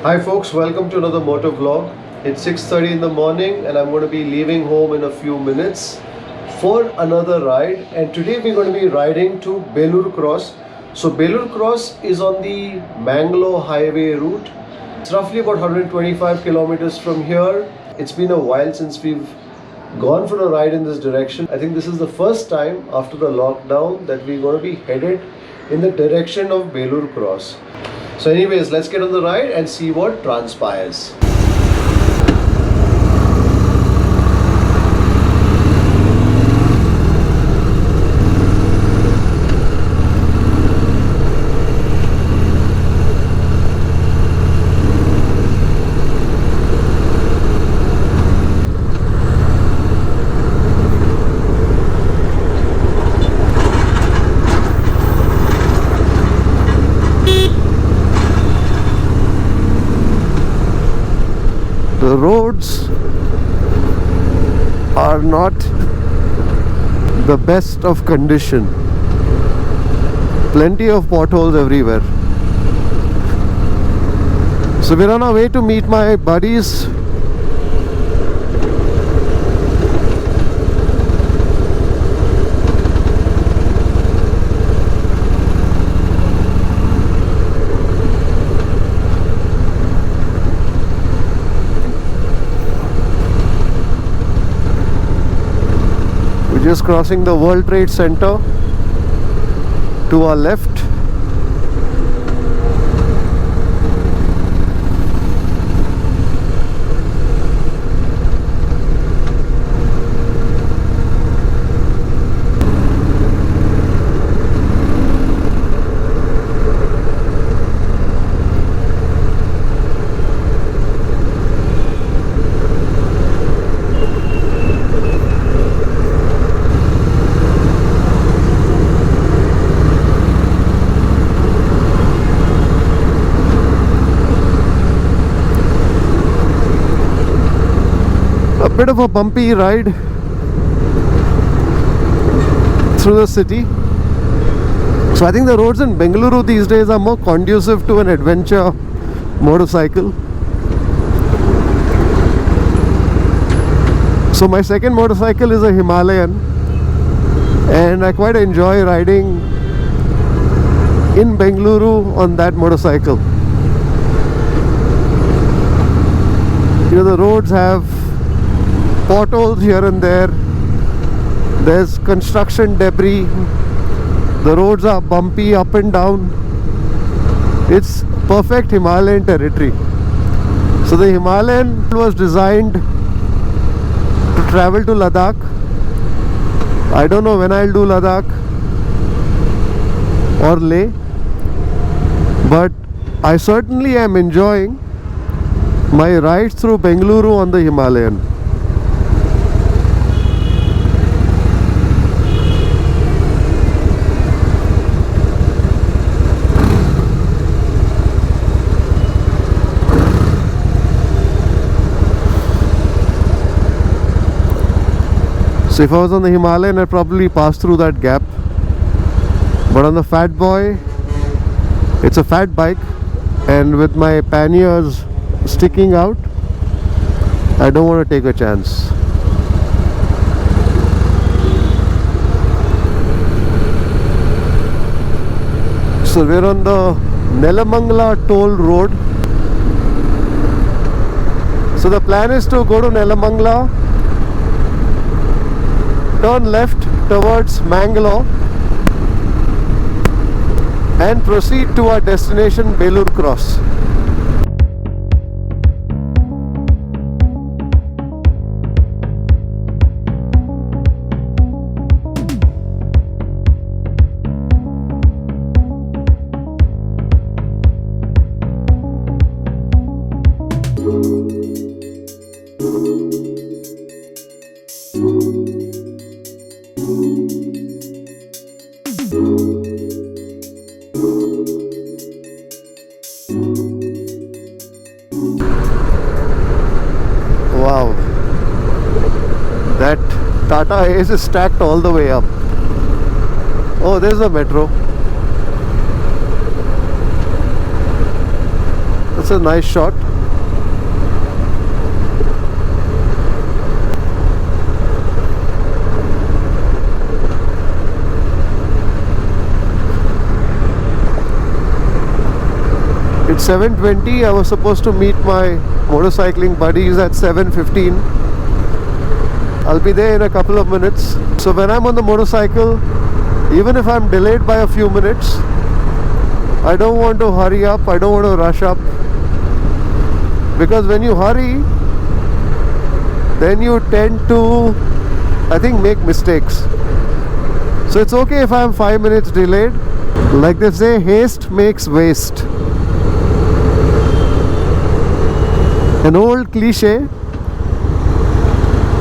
Hi folks, welcome to another motor vlog. It's 6:30 in the morning and I'm going to be leaving home in a few minutes for another ride, and today we're going to be riding to Belur Cross. So Belur Cross is on the Mangalore highway route. It's roughly about 125 kilometers from here. It's been a while since we've gone for a ride in this direction. I think this is the first time after the lockdown that we're going to be headed in the direction of Belur Cross. So anyways, let's get on the ride and see what transpires. The roads are not the best of condition. Plenty of potholes everywhere. So we're on our way to meet my buddies. Just crossing the World Trade Center to our left. Bit of a bumpy ride through the city. So I think the roads in Bengaluru these days are more conducive to an adventure motorcycle. So my second motorcycle is a Himalayan, and I quite enjoy riding in Bengaluru on that motorcycle. You know, the roads have potholes here and there. There's construction debris. The roads are bumpy up and down. It's perfect Himalayan territory. So the Himalayan was designed to travel to Ladakh. I don't know when I'll do Ladakh or Leh, but I certainly am enjoying my rides through Bengaluru on the Himalayan. So if I was on the Himalayan, I'd probably pass through that gap. But on the Fat Boy, it's a fat bike, and with my panniers sticking out, I don't want to take a chance. So we're on the Nelamangala toll road. So the plan is to go to Nelamangala, turn left towards Mangalore, and proceed to our destination Belur Cross. Wow, that Tata Ace is stacked all the way up. Oh, there's a metro. That's a nice shot. It's 7:20. I was supposed to meet my motorcycling buddies at 7:15. I'll be there in a couple of minutes. So when I'm on the motorcycle, even if I'm delayed by a few minutes, I don't want to hurry up, I don't want to rush up. Because when you hurry, then you tend to, I think, make mistakes. So it's okay if I'm 5 minutes delayed. Like they say, haste makes waste. An old cliche,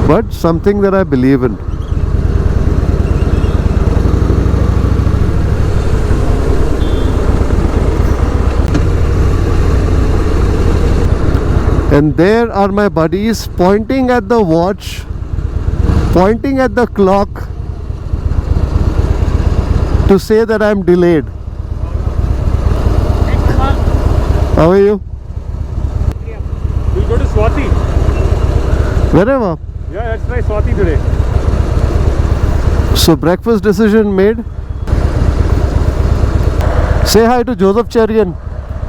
but something that I believe in. And there are my buddies pointing at the watch, pointing at the clock to say that I'm delayed. How are you? We'll go to Swati. Wherever. Yeah, let's try Swati today. So breakfast decision made. Say hi to Joseph Cherian.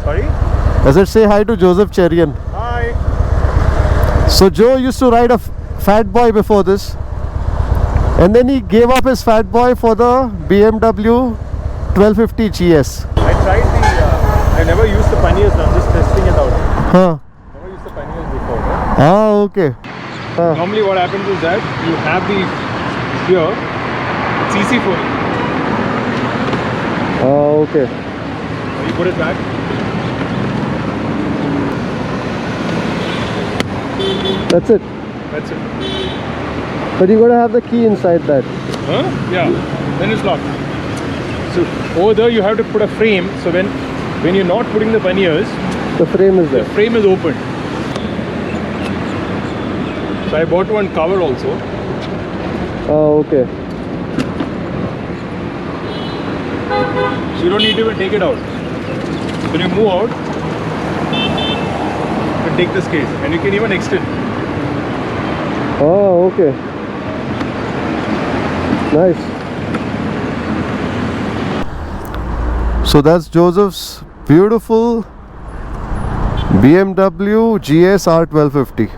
Sorry? I said say hi to Joseph Cherian. Hi. So Joe used to ride a Fat Boy before this, and then he gave up his Fat Boy for the BMW 1250 GS. I tried I never used the panniers, I'm just testing it out. Huh. Never used the panniers before. No? Ah, okay. Normally what happens is that you have the here, it's easy for you. Ah, okay. You put it back. That's it. That's it. But you gotta have the key inside that. Huh? Yeah. Then it's locked. So over there you have to put a frame, so when you're not putting the panniers, The frame is the there. frame is open. So I bought one cover also. Oh, okay. So you don't need to even take it out. When you move out, you can take this case and you can even extend. Oh, okay. Nice. So that's Joseph's beautiful BMW GS R1250.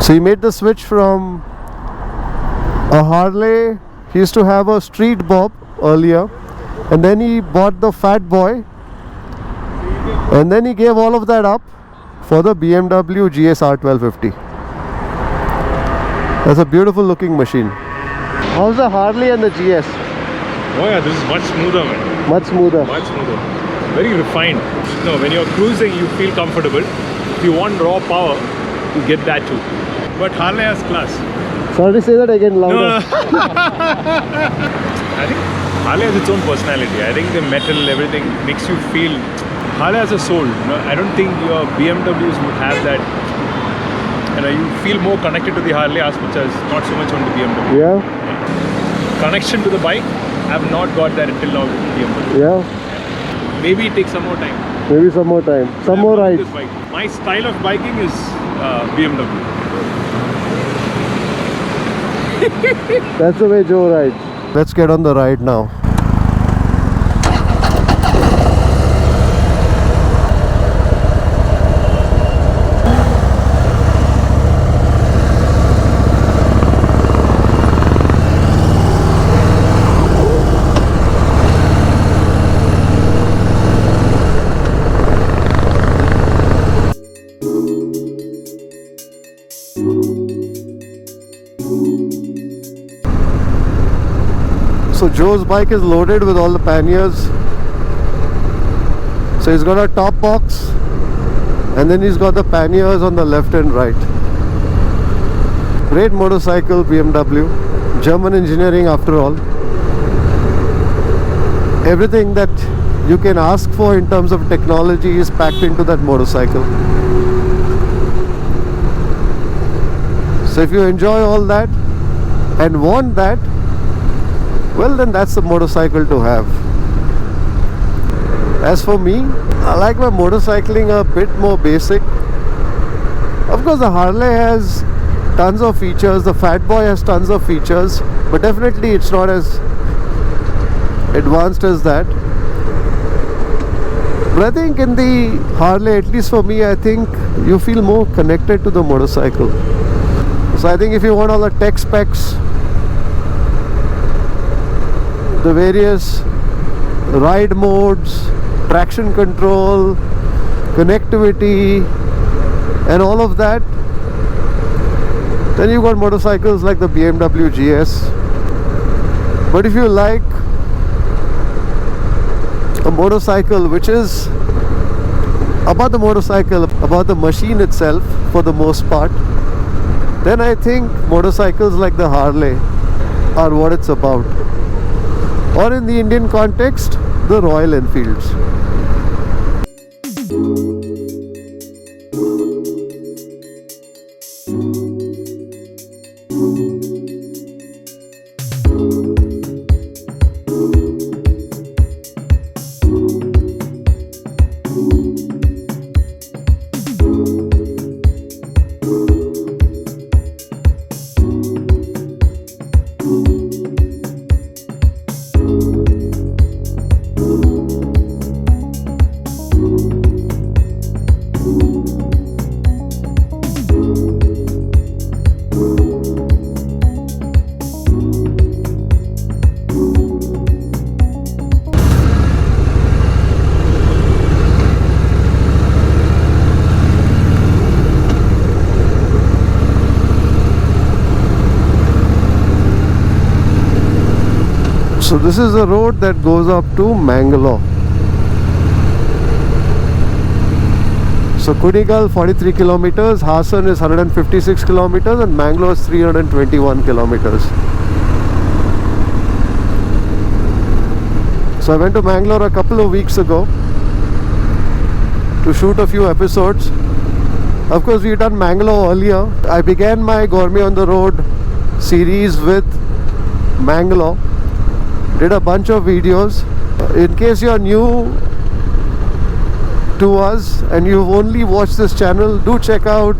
So he made the switch from a Harley. He used to have a Street Bob earlier, and then he bought the Fat Boy, and then he gave all of that up for the BMW GS R1250. That's a beautiful looking machine. How's the Harley and the GS? Oh yeah, this is much smoother, man. Much smoother. Much smoother. Very refined. No, when you're cruising, you feel comfortable. If you want raw power, you get that too. But Harley has class. Sorry, say that again louder. No. I think Harley has its own personality. I think the metal, everything makes you feel. Harley has a soul. I don't think your BMWs would have that. You feel more connected to the Harley as much as not so much on the BMW. Yeah. Connection to the bike, I have not got that until now with the BMW. Yeah. Maybe it takes some more time. Maybe some more time. Some more rides. This bike. My style of biking is BMW. That's the way Joe rides. Let's get on the ride now. So Joe's bike is loaded with all the panniers. So he's got a top box, and then he's got the panniers on the left and right. Great motorcycle, BMW. German engineering after all. Everything that you can ask for in terms of technology is packed into that motorcycle. So if you enjoy all that and want that, well, then that's the motorcycle to have. As for me, I like my motorcycling a bit more basic. Of course, the Harley has tons of features, the Fat Boy has tons of features, but definitely it's not as advanced as that. But I think in the Harley, at least for me, I think you feel more connected to the motorcycle. So I think if you want all the tech specs, the various ride modes, traction control, connectivity, and all of that, then you got motorcycles like the BMW GS. But if you like a motorcycle which is about the motorcycle, about the machine itself for the most part, then I think motorcycles like the Harley are what it's about. Or in the Indian context, the Royal Enfields. So this is the road that goes up to Mangalore. So Kunigal 43 kilometers, Hassan is 156 kilometers, and Mangalore is 321 kilometers. So I went to Mangalore a couple of weeks ago to shoot a few episodes. Of course, we've done Mangalore earlier. I began my Gourmet on the Road series with Mangalore. Did a bunch of videos. In case you're new to us and you've only watched this channel, do check out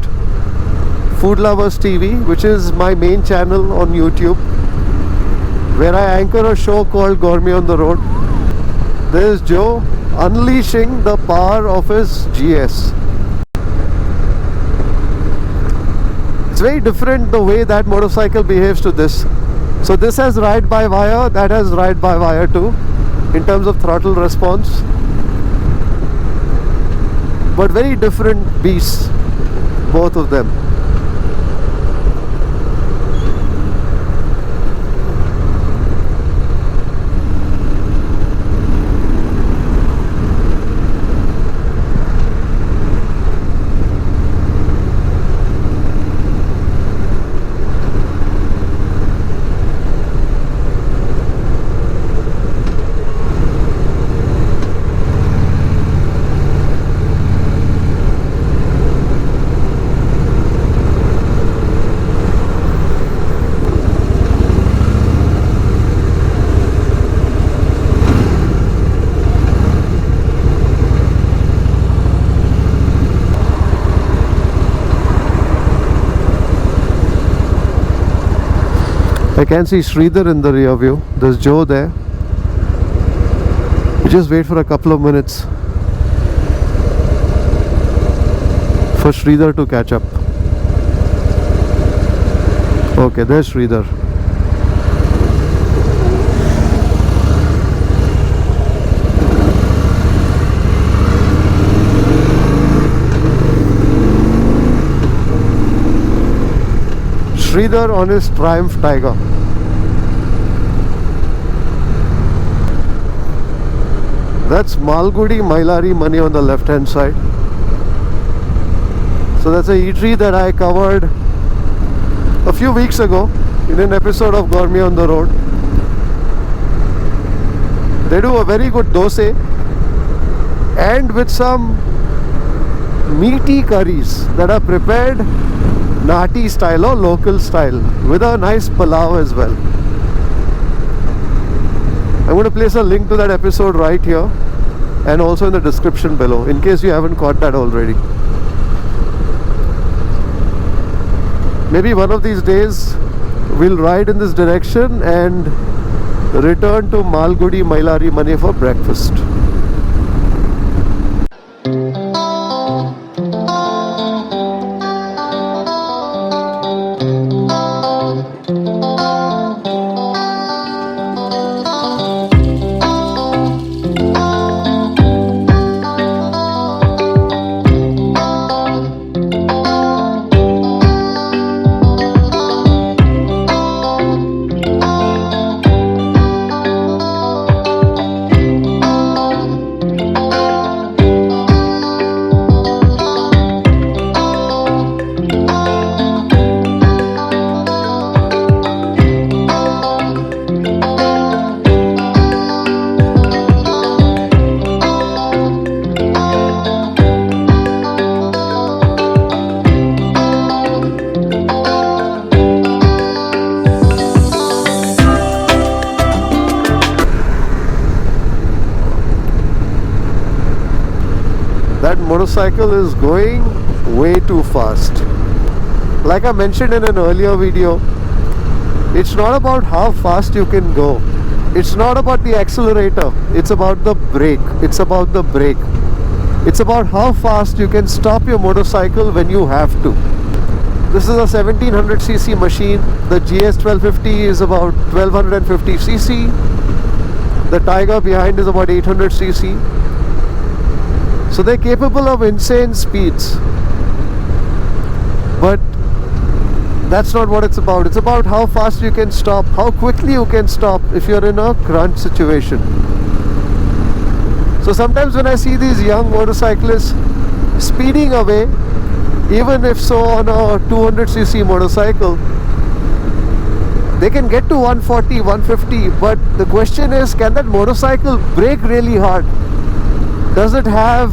Food Lovers TV, which is my main channel on YouTube, where I anchor a show called Gourmet on the Road. There's Joe unleashing the power of his GS. It's very different the way that motorcycle behaves to this. So this has ride-by-wire, that has ride-by-wire too, in terms of throttle response. But very different beasts, both of them. I can see Sridhar in the rear view. There's Joe there. We just wait for a couple of minutes for Sridhar to catch up. Okay, there's Sridhar. Sridhar on his Triumph Tiger. That's Malgudi Mailari Mani on the left hand side. So that's a eatery that I covered a few weeks ago in an episode of Gourmet on the Road. They do a very good dosa and with some meaty curries that are prepared Nati style or local style with a nice pulao as well. I'm going to place a link to that episode right here and also in the description below in case you haven't caught that already. Maybe one of these days we'll ride in this direction and return to Malgudi Mailari Mane for breakfast. That motorcycle is going way too fast. Like I mentioned in an earlier video, it's not about how fast you can go. It's not about the accelerator. It's about the brake. It's about the brake. It's about how fast you can stop your motorcycle when you have to. This is a 1700cc machine. The GS 1250 is about 1250cc. The Tiger behind is about 800cc. So they're capable of insane speeds. But that's not what it's about. It's about how fast you can stop, how quickly you can stop if you're in a crunch situation. So sometimes when I see these young motorcyclists speeding away, even if so on a 200cc motorcycle, they can get to 140, 150, but the question is, can that motorcycle brake really hard? Does it have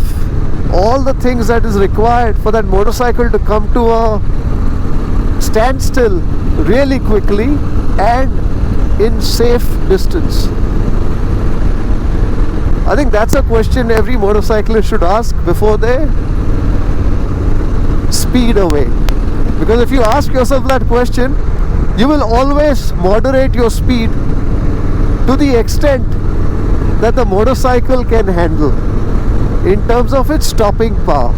all the things that is required for that motorcycle to come to a standstill really quickly and in safe distance? I think that's a question every motorcyclist should ask before they speed away. Because if you ask yourself that question, you will always moderate your speed to the extent that the motorcycle can handle in terms of its stopping power.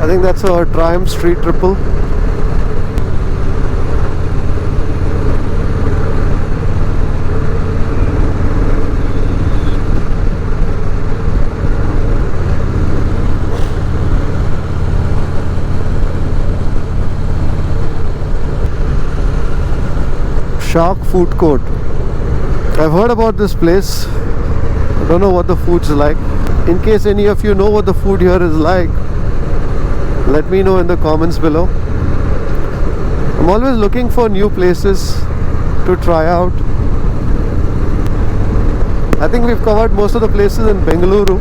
I think that's a Triumph Street Triple. Shark Food Court. I've heard about this place. I don't know what the food's like. In case any of you know what the food here is like, let me know in the comments below. I'm always looking for new places to try out. I think we've covered most of the places in Bengaluru.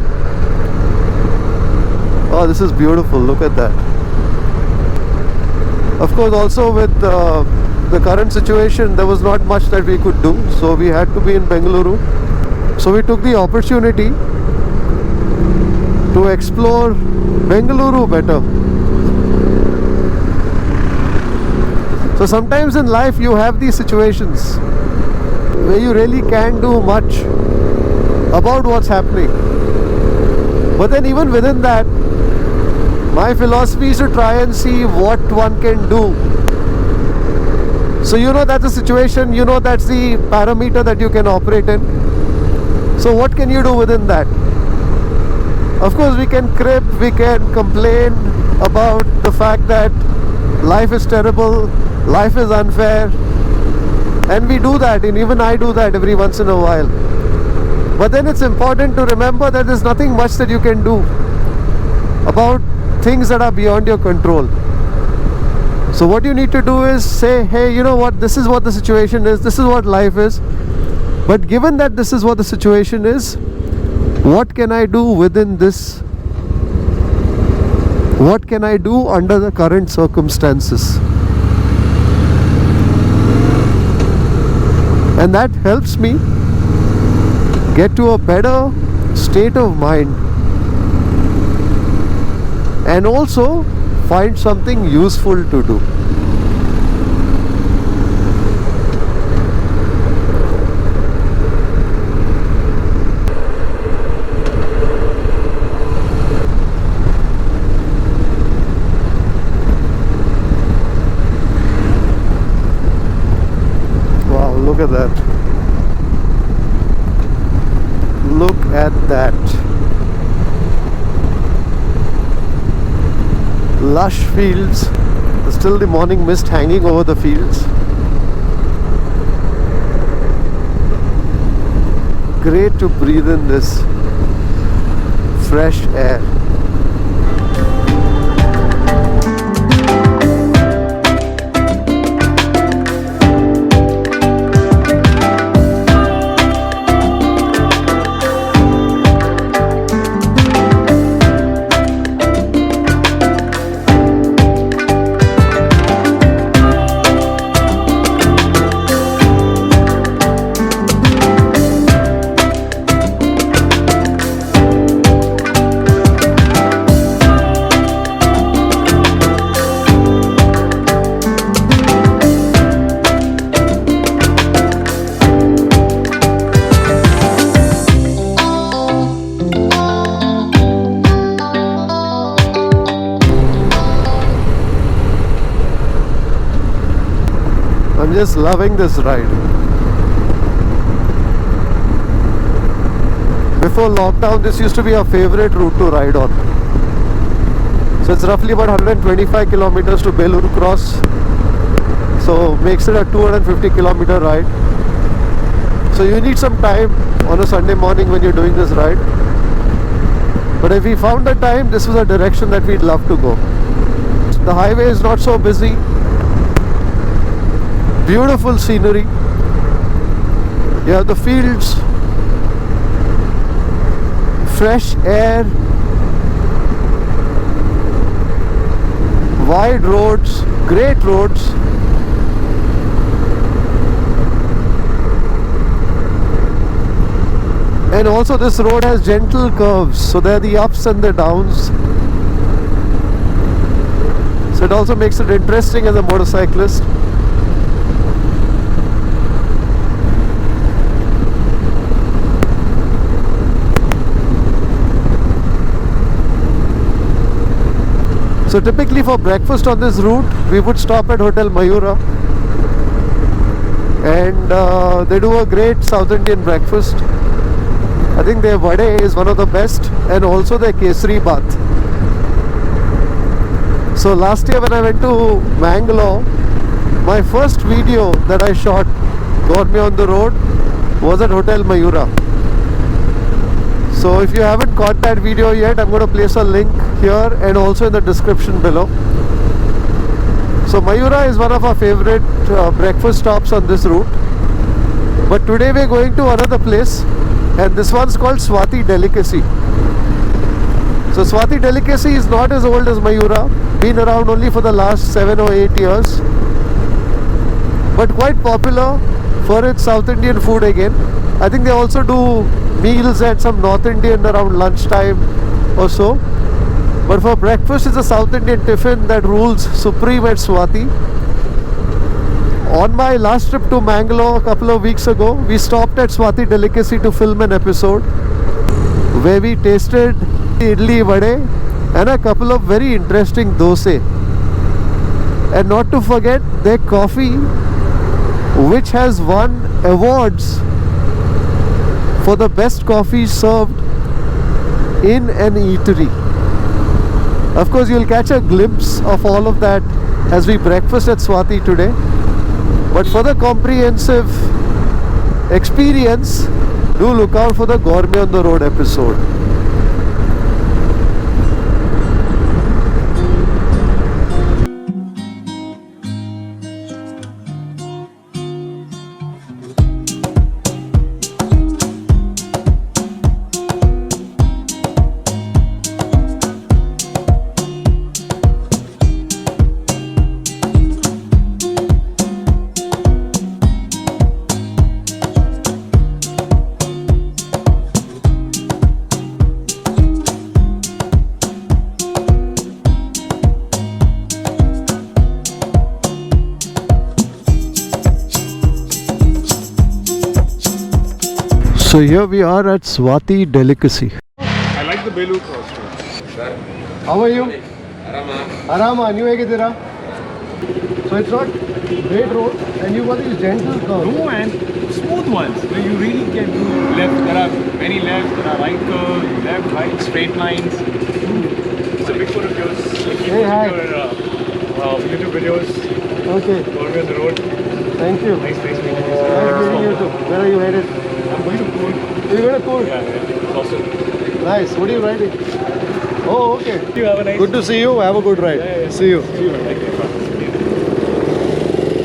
Oh, this is beautiful. Look at that. Of course, also with the current situation, there was not much that we could do, so we had to be in Bengaluru. So we took the opportunity to explore Bengaluru better. So sometimes in life you have these situations where you really can't do much about what's happening. But then even within that, my philosophy is to try and see what one can do. So you know that's the situation, you know that's the parameter that you can operate in. So what can you do within that? Of course we can crib, we can complain about the fact that life is terrible, life is unfair, and we do that, and even I do that every once in a while. But then it's important to remember that there's nothing much that you can do about things that are beyond your control. So what you need to do is say, hey, you know what, this is what the situation is, this is what life is. But given that this is what the situation is, what can I do within this? What can I do under the current circumstances? And that helps me get to a better state of mind and also find something useful to do. Wow, look at that. Look at that. Lush fields. There's still the morning mist hanging over the fields. Great to breathe in this fresh air. I'm just loving this ride. Before lockdown, this used to be our favorite route to ride on. So it's roughly about 125 kilometers to Belur Cross. So makes it a 250 kilometer ride. So you need some time on a Sunday morning when you're doing this ride. But if we found the time, this was a direction that we'd love to go. The highway is not so busy. Beautiful scenery. You have the fields, fresh air, wide roads, great roads. And also this road has gentle curves, so there are the ups and the downs. So it also makes it interesting as a motorcyclist. So typically for breakfast on this route, we would stop at Hotel Mayura, and they do a great South Indian breakfast. I think their vade is one of the best, and also their kesari bath. So last year when I went to Mangalore, my first video that I shot, got me on the road, was at Hotel Mayura. So if you haven't caught that video yet, I'm going to place a link here and also in the description below. So Mayura is one of our favorite breakfast stops on this route. But today we're going to another place, and this one's called Swati Delicacy. So Swati Delicacy is not as old as Mayura, been around only for the last 7 or 8 years, but quite popular for its South Indian food again. I think they also do meals and some North Indian around lunchtime or so. But for breakfast, it's a South Indian tiffin that rules supreme at Swati. On my last trip to Mangalore a couple of weeks ago, we stopped at Swati Delicacy to film an episode where we tasted idli vade and a couple of very interesting dosa. And not to forget their coffee, which has won awards for the best coffee served in an eatery. Of course, you'll catch a glimpse of all of that as we breakfast at Swati today. But for the comprehensive experience, do look out for the Gourmet on the Road episode. So here we are at Swati Delicacy. I like the Belur Cross too. How are you? Arama, new hai tera? So it's not great road and you got these gentle curves. No, and smooth ones. Where you really can do left. There are many left. There are right curves, left, right, straight lines. It's a big photo of yours. Hey, hi. Your YouTube videos. Okay, Going on the road. thank you. Nice meeting you. Nice meeting you too. Where are you headed? I'm going to Pool. You're going to Cool? Yeah, it's awesome. Nice. What are you riding? Oh, okay. You have a nice. Good to see you. Have a good ride. Yeah. See you. See you, man. Thank you.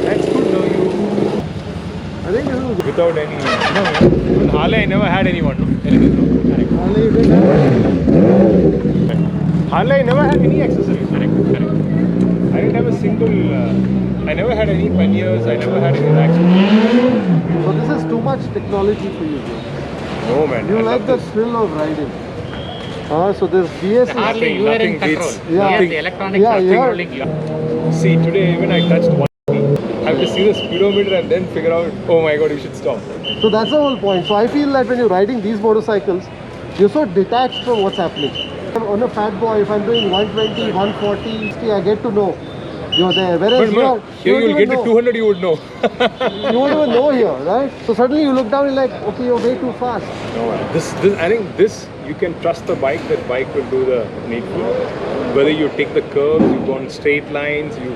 That's good though. You I think this is without any. No, even Harley, I never had anyone. No? Correct. Harley, you didn't have it? Harley, I never had any accessories. Correct. I didn't have a single. I never had any panniers. I never had any racks. So this is too much technology for you. No, man. You I like love the this. thrill of riding. So this BS is... Hardly you are in nothing control. beats- You Yeah. are the electronics Yeah, are yeah. controlling you. See, today even I touched one. I have to see the speedometer and then figure out. Oh my God, you should stop. So that's the whole point. So I feel that when you're riding these motorcycles, you're so detached from what's happening. On a fat boy, if I'm doing 120, 140, 60, I get to know you're there. Whereas But here you you'll get to 200, you would know. You won't even know here, right? So suddenly you look down and you're like, okay, you're way too fast. No, man. This, I think this, you can trust the bike. That bike will do the needful. Whether you take the curves, you go on straight lines, you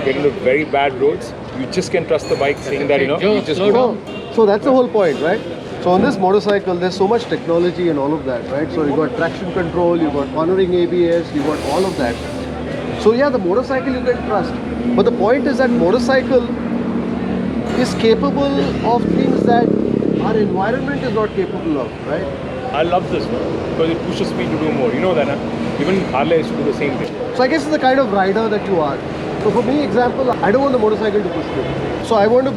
get into very bad roads, you just can trust the bike saying that, you just slow go. down. So that's the whole point, right? So on this motorcycle, there's so much technology and all of that, right? So you got traction control, you got cornering ABS, you got all of that. So yeah, the motorcycle you can trust. But the point is that motorcycle is capable of things that our environment is not capable of, right? I love this one because it pushes me to do more. You know that, huh? Even Harley used to do the same thing. So I guess it's the kind of rider that you are. So for me, example, I don't want the motorcycle to push me. So I want to,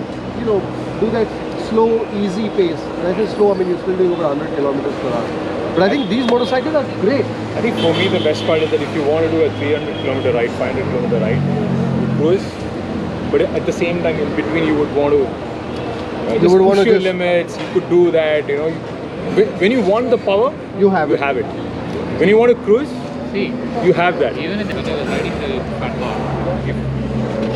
do that slow, easy pace. And I say slow, I mean you're still doing over 100 kilometers per hour. But I think these motorcycles are great. I think for me the best part is that if you want to do a 300 kilometer ride, 500 kilometer ride, you cruise. But at the same time, in between, you would want to just would want push to your just- limits. You could do that. When you want the power, You have you it. have it. When you want to cruise, See, you have that. even when I was riding the fat bar, if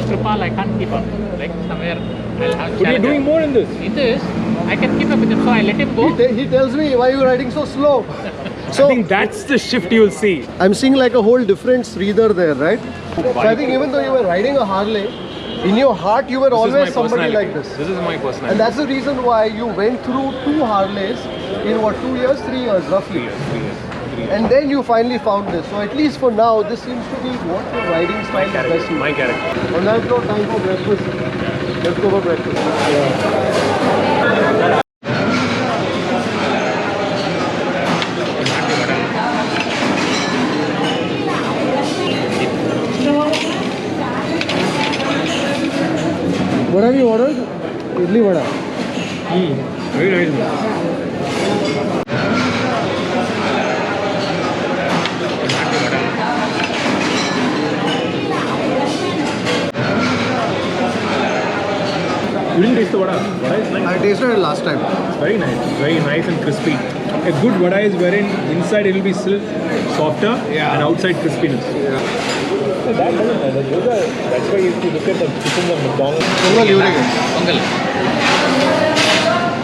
Tripal I can't keep up. Like somewhere I'll have But you're challenger. doing more in this. In this, I can keep up with him, so I let him go. He tells me, why are you riding so slow? I So think that's the shift you will see. I'm seeing like a whole different Sridhar there, right? So I think even though you were riding a Harley, in your heart you were always somebody like this. This is my personality. And that's the reason why you went through 2 Harleys in what, 2 years, 3 years roughly. 3 years. And then you finally found this. So at least for now, this seems to be what your riding style is best suited. My character. On that note, time for breakfast. Let's go for breakfast. What have you ordered? Idli vada. Very nice. You didn't taste the vada. Vada is nice. I tasted it last time. It's very nice. Very nice and crispy. A good vada is wherein inside it will be still softer and outside crispiness. That's why if you look at the chicken of McDonald's. Pongal ಇವರಿಗೆ. Pongal.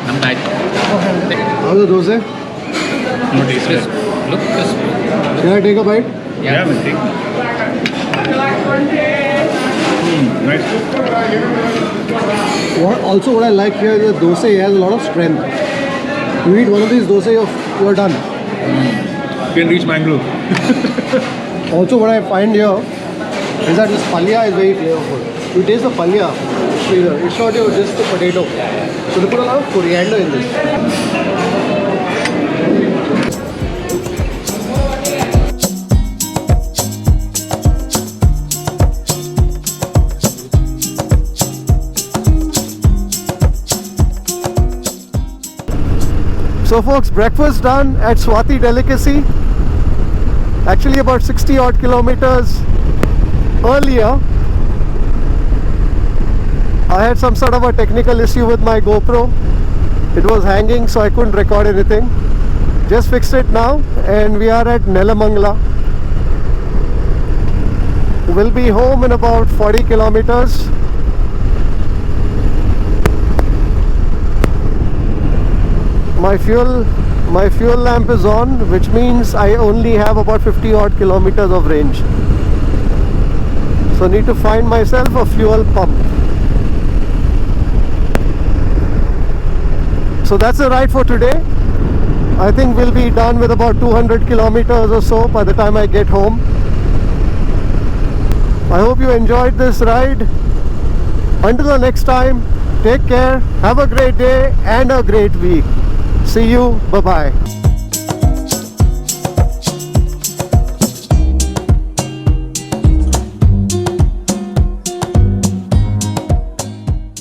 ನಮ್ದು ಆಯ್ತು. How's the dosa? Crisp. Look crisp. Can I take a bite? Yeah, but take. Nice. What I like here is the dosa has a lot of strength. You eat one of these dosa, you're done. You can reach Mangalore. Also, what I find here is that this palya is very flavorful. You taste the palya, it's not just the potato. So they put a lot of coriander in this. So folks, breakfast done at Swati Delicacy. Actually about 60 odd kilometers earlier. I had some sort of a technical issue with my GoPro It was hanging, so I couldn't record anything. Just fixed it now, and we are at Nelamangala. We'll be home in about 40 kilometers. My fuel lamp is on, which means I only have about 50 odd kilometers of range. So need to find myself a fuel pump. So that's the ride for today. I think we'll be done with about 200 kilometers or so by the time I get home. I hope you enjoyed this ride. Until the next time, take care, have a great day and a great week. See you, bye-bye.